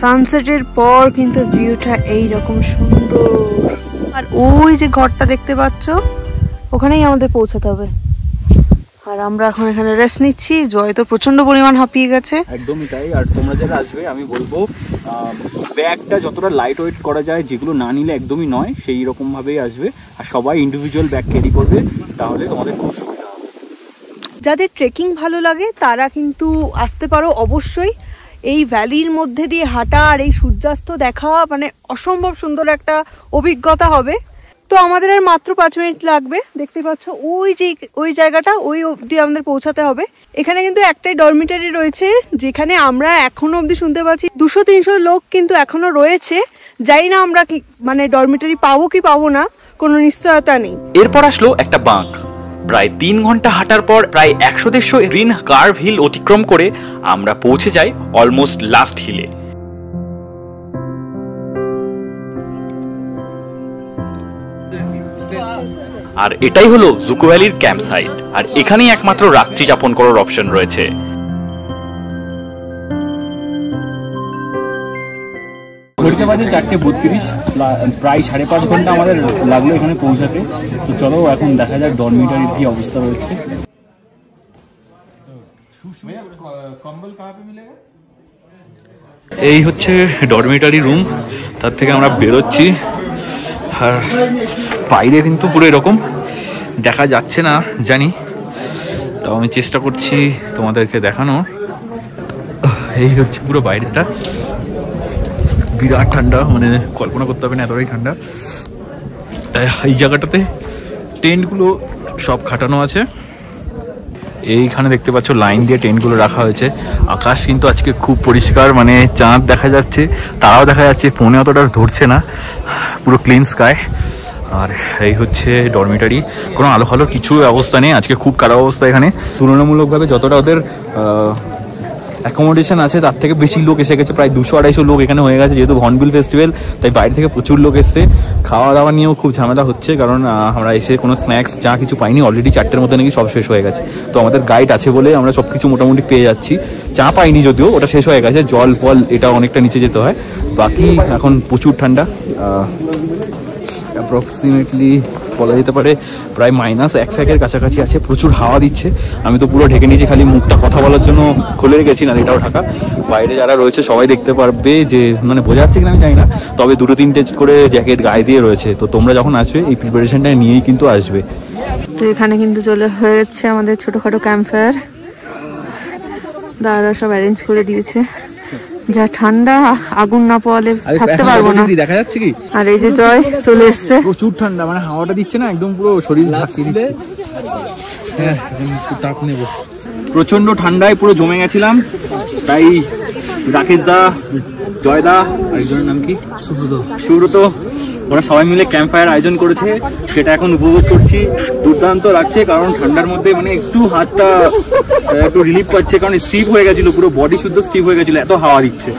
সানসেটের পর কিন্তু ভিউটা এইরকম সুন্দর। আর ওই যে ঘরটা দেখতে পাচ্ছ, ওখানেই আমাদের পৌঁছাতে হবে। আর আমরা এখন এখানে রেস্ট নিচ্ছি। জয় তো প্রচন্ড পরিমাণ হাঁপিয়ে গেছে। একদমই তাই। আর তোমরা যারা আসবে আমি বলবো ব্যাগটা যতটা লাইট ওয়েট করা যায়, যেগুলো না নিলে একদমই নয়, সেই রকম ভাবেই আসবে। আর সবাই ইন্ডিভিজুয়াল ব্যাগ ক্যারি করবে, তাহলে তোমাদের খুব সুবিধা হবে। যাদের ট্রেকিং ভালো লাগে তারা কিন্তু আসতে পারো অবশ্যই। এই ভ্যালির মধ্যে দিয়ে হাঁটা আর এই সূর্যাস্ত দেখা মানে অসম্ভব সুন্দর একটা অভিজ্ঞতা হবে। তো আমাদের আর মাত্র 5 মিনিট লাগবে। দেখতে পাচ্ছ ওই জায়গাটা, ওই অবধি আমাদের পৌঁছাতে হবে। এখানে কিন্তু একটাই ডরমিটারি রয়েছে, যেখানে আমরা এখনো অবধি শুনতে পাচ্ছি 200-300 লোক কিন্তু এখনো রয়েছে। জানি না আমরা কি মানে ডরমিটারি পাবো কি পাবো না, কোনো নিশ্চয়তা নেই। এরপর আসলো একটা বাঁক। প্রায় 3 ঘন্টা হাঁটার পর প্রায় 100-150 গ্রিন কার্ভ হিল অতিক্রম করে আমরা পৌঁছে যাই অলমোস্ট লাস্ট হিলে। আর এটাই হলো জুকো ভ্যালির ক্যাম্প সাইট। আর এখানেই একমাত্র রাত্রি যাপন করার অপশন রয়েছে। ঘড়িতে বাজে 4:32, প্রায় 5.5 ঘন্টা আমাদের লাগলো এখানে পৌঁছাতে। তো চলো এখন দেখা যাক ডরমিটারির কি অবস্থা রয়েছে। এই হচ্ছে ডরমিটারি রুম, তার থেকে আমরা বেরোচ্ছি। আর বাইরে কিন্তু পুরো এরকম দেখা যাচ্ছে না জানি, তাও আমি চেষ্টা করছি তোমাদেরকে দেখানোর। এই হচ্ছে পুরো বাইরেটা, বিরাট ঠান্ডা, মানে কল্পনা করতে হবে না এতটাই ঠান্ডা। এই জায়গাটাতে টেন্টগুলো সব খাটানো আছে। এইখানে দেখতে পাচ্ছ লাইন দিয়ে টেন্টগুলো রাখা হয়েছে। আকাশ কিন্তু আজকে খুব পরিষ্কার, মানে চাঁদ দেখা যাচ্ছে, তারাও দেখা যাচ্ছে, ফোনে অতটা ধরছে না, পুরো ক্লিন স্কাই। আর এই হচ্ছে ডরমিটারি, কোনো আলো ফালো কিছু ব্যবস্থা নেই, আজকে খুব খারাপ অবস্থা এখানে। তুলনামূলকভাবে যতটা ওদের অ্যাকোমোডেশন আছে তার থেকে বেশি লোক এসে গেছে, প্রায় 200-250 লোক এখানে হয়ে গেছে। যেহেতু হর্নবিল ফেস্টিভ্যাল, তাই বাইরে থেকে প্রচুর লোক এসছে। খাওয়া দাওয়া নিয়েও খুব ঝামেলা হচ্ছে, কারণ আমরা এসে কোনো স্ন্যাক্স যা কিছু পাইনি, অলরেডি 4টের মধ্যে নাকি সব শেষ হয়ে গেছে। তো আমাদের গাইড আছে বলে আমরা সব কিছু মোটামুটি পেয়ে যাচ্ছি। চা পাইনি যদিও, ওটা শেষ হয়ে গেছে। জল ফল এটা অনেকটা নিচে যেতে হয়। বাকি এখন প্রচুর ঠান্ডা, অ্যাপ্রক্সিমেটলি বলা যেতে পারে প্রায় -1 কাছাকাছি আছে। প্রচুর হাওয়া দিচ্ছে, আমি তো পুরো ঢেকে নিয়েছি, খালি মুখটা কথা বলার জন্য খুলে রেখেছি, না এটাও ঢাকা। বাইরে যারা রয়েছে সবাই দেখতে পারবে যে মানে বোঝা যাচ্ছে কিনা আমি জানি না, তবে 2-3টে করে জ্যাকেট গায়ে দিয়ে রয়েছে। তো তোমরা যখন আসবে এই প্রিপারেশনটা নিয়েই কিন্তু আসবে। তো এখানে কিন্তু চলে হয়ে যাচ্ছে আমাদের ছোটখাটো ক্যাম্প ফায়ার। দাদারা সব অ্যারেঞ্জ করে দিয়েছে। যা ঠান্ডা, আগুন না পোয়ালে থাকতে পারবো না। দেখা যাচ্ছে কি? আর এই যে জয় চলে এসছে। প্রচুর ঠান্ডা, মানে হাওয়াটা দিচ্ছে না, একদম পুরো শরীর ঝাঁকিয়ে দিচ্ছে। হ্যাঁ, একটু তাপ নেব। প্রচন্ড ঠান্ডায় পুরো জমে গেছিলাম, তাই রাকেশ দা, জয় দা, আরেকজনের নাম কি, সুব্রত, ওরা সবাই মিলে ক্যাম্প ফায়ার আয়োজন করেছে, সেটা এখন উপভোগ করছি। দুর্দান্ত লাগছে, কারণ ঠান্ডার মধ্যে মানে একটু হাতটা একটু রিলিফ পাচ্ছে, কারণ স্টিফ হয়ে গেছিল, পুরো বডি শুদ্ধ স্টিফ হয়ে গেছিল, এত হাওয়া দিচ্ছে।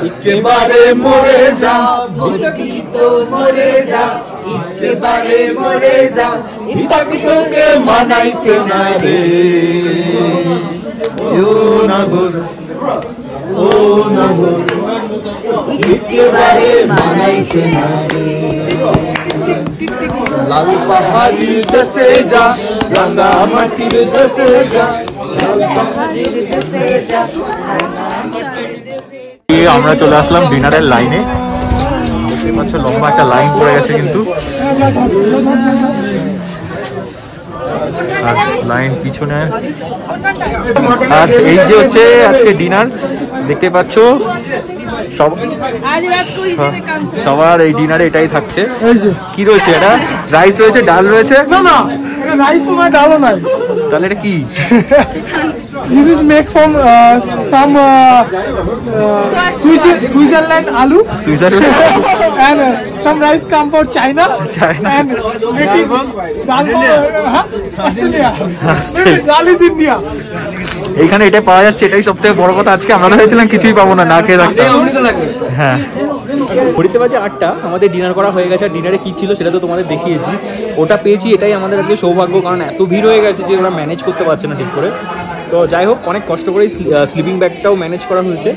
একেবারে মরে যা, ভক্তি তো মরে যা, একেবারে মরে যা, ইতাকি তোকে মানাইছে না রে। ও নগর, ও নগর, একেবারে মানাইছে না রে। লাল পাহাড়ির দেশে যা, রাঙা মাটির দেশে যা, লাল পাহাড়ির দেশে যা, রাঙা মাটির দেশে। আমরা চলে আসলাম ডিনারের লাইনে। দেখতে পাচ্ছ লম্বা একটা লাইন পড়ে গেছে কিন্তু, আর লাইন পিছনে। আর এই যে হচ্ছে আজকে ডিনার, দেখতে পাচ্ছ সবার এই ডিনারে এটাই থাকছে। কি রয়েছে? এটা রাইস রয়েছে, ডাল রয়েছে। না না, এটা রাইস নয়, ডালও নাই। তাহলে এটা কি? This is made from some Switzerland aloo. Switzerland. And some rice come from China. China. And making dal from Australia. Dal is India. এইখানে এটা পাওয়া যাচ্ছে, এটাই সব থেকে বড় কথা। আজকে আমরা ভেবেছিলাম কিছুই পাবো না, না খেয়ে থাকতাম। হ্যাঁ, ঘড়িতে বাজে 8টা, আমাদের ডিনার করা হয়ে গেছে। আর ডিনারে কি ছিল সেটা তো তোমাদের দেখিয়েছি, ওটা পেয়েছি, এটাই আমাদের আজকে সৌভাগ্য, কারণ এত ভিড় হয়ে গেছে যে ওরা ম্যানেজ করতে পারছে না ঠিক করে। তো যাই হোক, অনেক কষ্ট করে স্লিপিং ব্যাগটাও ম্যানেজ করা হয়েছে।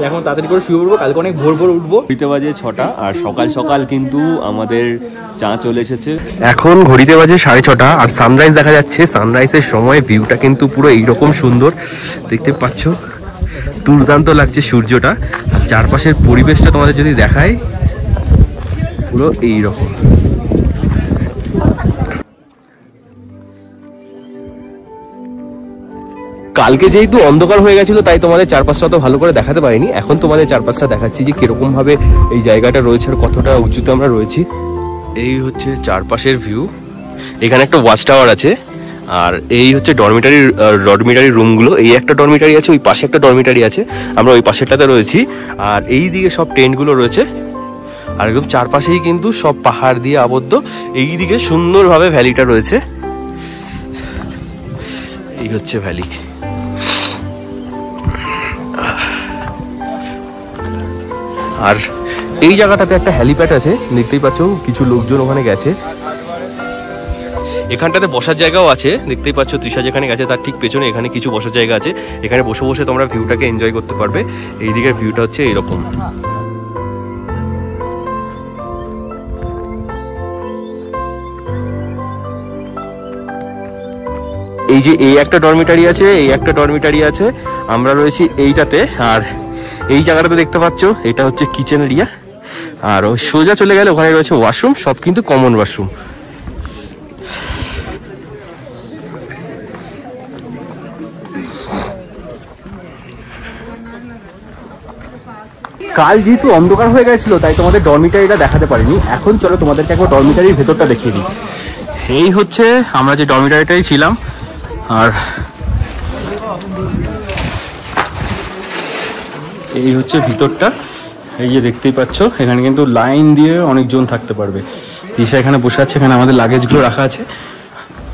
এখন তাড়াতাড়ি করে শুয়ে পড়বো, কালকে অনেক ভোর ভোর উঠবো। ঘড়িতে বাজে 6টা, আর সকাল সকাল কিন্তু আমাদের চা চলে এসেছে। এখন ঘড়িতে বাজে 6:30 আর সানরাইজ দেখা যাচ্ছে। সানরাইজের সময় ভিউটা কিন্তু পুরো এইরকম সুন্দর, দেখতে পাচ্ছ, দুর্দান্ত লাগছে সূর্যটা। আর চারপাশের পরিবেশটা তোমাদের যদি দেখায়, পুরো এইরকম। কালকে যেহেতু অন্ধকার হয়ে গেছিল, তাই তোমাদের চারপাশটা অত ভালো করে দেখাতে পারিনি। এখন তোমাদের চারপাশটা দেখাচ্ছি যে কিরকম ভাবে এই জায়গাটা রয়েছে আর কতটা উঁচুতে আমরা রয়েছি। এই হচ্ছে চারপাশের ভিউ। এখানে একটা ওয়াচ টাওয়ার আছে, আর এই হচ্ছে ডরমিটারি রুমগুলো। এই একটা ডরমিটারি আছে, ওই পাশে একটা ডরমিটারি আছে, আমরা ওই পাশেরটাতে রয়েছি। আর এই দিকে সব টেন্টগুলো রয়েছে, আর একদম চারপাশেই কিন্তু সব পাহাড় দিয়ে আবদ্ধ। এই দিকে সুন্দরভাবে ভ্যালিটা রয়েছে। এই হচ্ছে ভ্যালি। আর এই জায়গাটাতে একটা হ্যালিপ্যাড আছে, দেখতেই পাচ্ছ, কিছু লোকজন ওখানে গেছে। এখানটাতে বসার জায়গাও আছে, দেখতেই পাচ্ছ, তৃষা যেখানে গেছে তার ঠিক পেছনে এখানে কিছু বসার জায়গা আছে। এখানে বসে বসে তোমরা ভিউটাকে এনজয় করতে পারবে। এই দিকের ভিউটা হচ্ছে এরকম। এই যে এই একটা ডরমিটারি আছে, এই একটা ডরমিটারি আছে, আমরা রয়েছি এইটাতে। আর এই জায়গাটাতে দেখতে পাচ্ছ, এটা হচ্ছে কিচেন এরিয়া। আর ওই সোজা চলে গেলে ওখানে রয়েছে ওয়াশরুম, সব কিন্তু কমন ওয়াশরুম। কাল যেহেতু অন্ধকার হয়ে গেছিল, তাই তোমাদের ডরমিটারিটা দেখাতে পারিনি। এখন চলো তোমাদেরকে একবার ডরমিটারির ভেতরটা দেখিয়ে দিই। এই হচ্ছে আমরা যে ডরমিটারিটাই ছিলাম। আর এই হচ্ছে ভিতরটা, এই যে দেখতেই পাচ্ছ, এখানে কিন্তু লাইন দিয়ে অনেকজন থাকতে পারবে। তৃষা এখানে বসে আছে, এখানে আমাদের লাগেজগুলো রাখা আছে।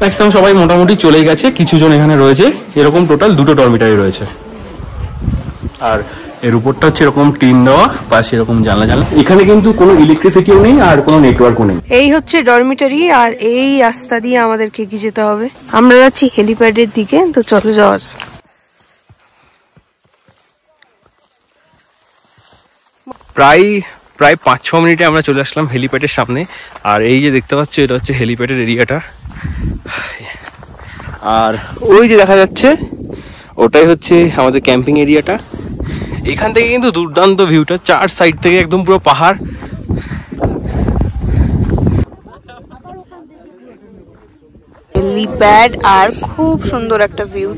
ম্যাক্সিমাম সবাই মোটামুটি চলেই গেছে, কিছুজন এখানে রয়েছে। এরকম টোটাল 2টো ডরমিটারি রয়েছে। আর এর উপরটা হচ্ছে এরকম টিন দেওয়া, পাশে এরকম জানলা। এখানে কিন্তু কোনো ইলেকট্রিসিটিও নেই আর কোনো নেটওয়ার্কও নেই। এই হচ্ছে ডরমিটারি, আর এই রাস্তা দিয়ে আমাদেরকে কি যেতে হবে। আমরা যাচ্ছি হেলিপ্যাডের দিকে, তো চলো যাওয়া যাক। প্রায় 5-6 মিনিটে আমরা চলে আসলাম হেলিপ্যাডের সামনে। আর এই যে দেখতে পাচ্ছ, এটা হচ্ছে হেলিপ্যাডের এরিয়াটা। আর ওই যে দেখা যাচ্ছে, ওটাই হচ্ছে আমাদের ক্যাম্পিং এরিয়াটা। এখান থেকে কিন্তু দুর্দান্ত ভিউটা, 4 সাইড থেকে একদম পুরো পাহাড়। হেলিপ্যাড আর খুব সুন্দর একটা ভিউ।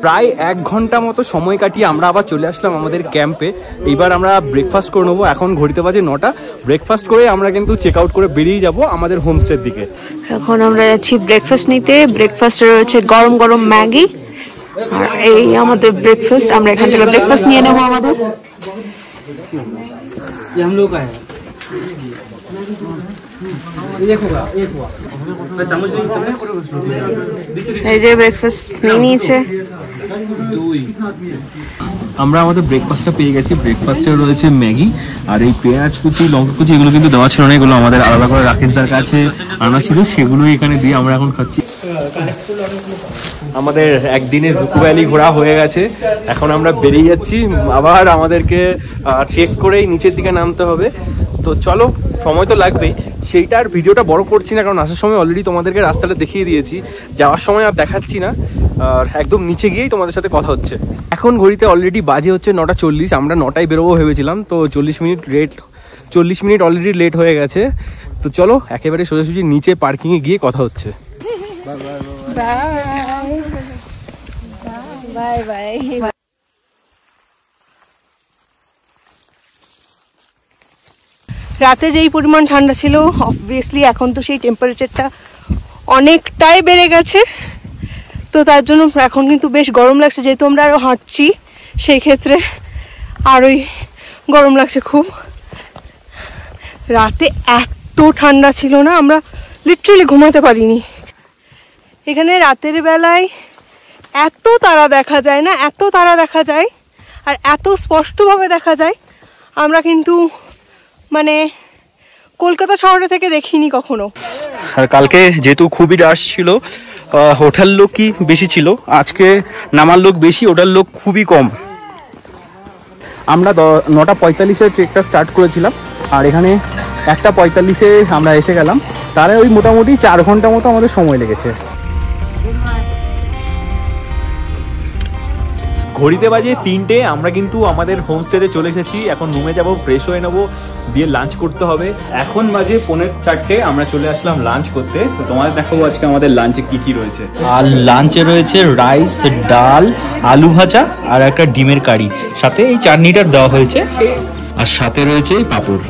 প্রায় 1 ঘন্টা মতো সময় কাটিয়ে আমরা আবার চলে আসলাম আমাদের ক্যাম্পে। এইবার আমরা ব্রেকফাস্ট করে নেবো। এখন ঘড়িতে বাজে 9টা। ব্রেকফাস্ট করে আমরা কিন্তু চেক আউট করে বেরিয়ে যাব আমাদের হোমস্টের দিকে। এখন আমরা যাচ্ছি ব্রেকফাস্ট নিতে। ব্রেকফাস্টে রয়েছে গরম গরম ম্যাগি আর এই আমাদের ব্রেকফাস্ট। আমরা এখান থেকে ব্রেকফাস্ট নিয়ে নেবো আমাদের। এই যে ব্রেকফাস্ট নিয়ে নিয়েছে। আমরা আমাদের ব্রেকফাস্টটা পেয়ে গেছি। ব্রেকফাস্টে রয়েছে ম্যাগি আর এই পেঁয়াজ কুচি, লঙ্কা কুচি, এগুলো কিন্তু দেওয়া ছিল না, এগুলো আমাদের আলাদা করে রাকেশদার কাছে আনা ছিল, সেগুলোই এখানে দিয়ে আমরা এখন খাচ্ছি। আমাদের একদিনে জুকো ভ্যালি ঘোরা হয়ে গেছে। এখন আমরা বেরিয়ে যাচ্ছি। আবার আমাদেরকে ট্রেক করেই নিচের দিকে নামতে হবে। তো চলো, সময় তো লাগবেই, সেইটা আর ভিডিওটা বড় করছি না, কারণ আসার সময় অলরেডি তোমাদেরকে রাস্তাটা দেখিয়ে দিয়েছি, যাওয়ার সময় আর দেখাচ্ছি না। আর একদম নিচে গিয়েই তোমাদের সাথে কথা হচ্ছে। এখন ঘড়িতে অলরেডি বাজে হচ্ছে 9:40। আমরা 9টায় বেরোবো ভেবেছিলাম, তো 40 মিনিট অলরেডি লেট হয়ে গেছে। তো চলো একেবারে সোজাসুজি নিচে পার্কিংয়ে গিয়ে কথা হচ্ছে। Bye bye. রাতে যেই পরিমাণ ঠান্ডা ছিল, অবভিয়াসলি এখন তো সেই টেম্পারেচারটা অনেকটাই বেড়ে গেছে। তো তার জন্য এখন কিন্তু বেশ গরম লাগছে, যেহেতু আমরা আরও হাঁটছি সেই ক্ষেত্রে আরোই গরম লাগছে খুব। রাতে এত ঠান্ডা ছিল না, আমরা লিটারালি ঘুমাতে পারিনি। এখানে রাতের বেলায় এত তারা দেখা যায় না, এত তারা দেখা যায় আর এত স্পষ্টভাবে দেখা যায়, আমরা কিন্তু মানে কলকাতা শহরে থেকে দেখিনি কখনো। আর কালকে যেহেতু খুবই রাশ ছিল, ওঠার লোকই বেশি ছিল, আজকে নামার লোক বেশি, ওঠার লোক খুবই কম। আমরা 9:45-এ ট্রেকটা স্টার্ট করেছিলাম আর এখানে 1:45-এ আমরা এসে গেলাম। তাহলে ওই মোটামুটি 4 ঘন্টা মতো আমাদের সময় লেগেছে। ঘড়িতে বাজে 3টে। আমরা কিন্তু আমাদের হোমস্টেতে চলে এসেছি। এখন রুমে যাব, ফ্রেশ হয়ে নেবো, দিয়ে লাঞ্চ করতে হবে। এখন বাজে 3:45। আমরা চলে আসলাম লাঞ্চ করতে। তো তোমাদের দেখাবো আজকে আমাদের লাঞ্চে কি কি রয়েছে। আর লাঞ্চে রয়েছে রাইস, ডাল, আলু ভাজা আর একটা ডিমের কারি, সাথে এই চাটনিটা দেওয়া হয়েছে, আর সাথে রয়েছে পাঁপড়।